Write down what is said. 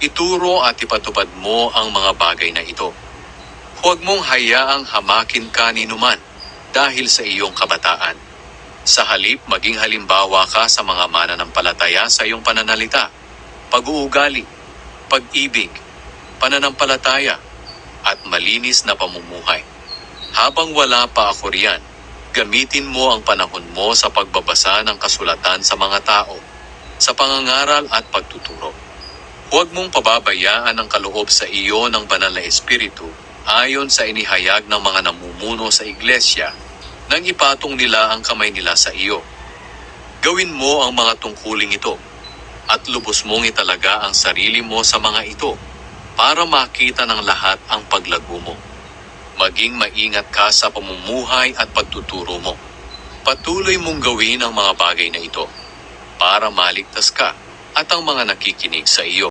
Ituro at ipatupad mo ang mga bagay na ito. Huwag mong hayaang hamakin ka ni numan dahil sa iyong kabataan. Sa halip, maging halimbawa ka sa mga mananampalataya sa iyong pananalita, pag-uugali, pag-ibig, pananampalataya, at malinis na pamumuhay. Habang wala pa ako riyan, gamitin mo ang panahon mo sa pagbabasa ng kasulatan sa mga tao, sa pangangaral at pagtuturo. Huwag mong pababayaan ang kaloob sa iyo ng banal na Espiritu ayon sa inihayag ng mga namumuno sa iglesia nang ipatong nila ang kamay nila sa iyo. Gawin mo ang mga tungkuling ito at lubos mong italaga ang sarili mo sa mga ito para makita ng lahat ang paglago mo. Maging maingat ka sa pamumuhay at pagtuturo mo. Patuloy mong gawin ang mga bagay na ito para maligtas ka at ang mga nakikinig sa iyo.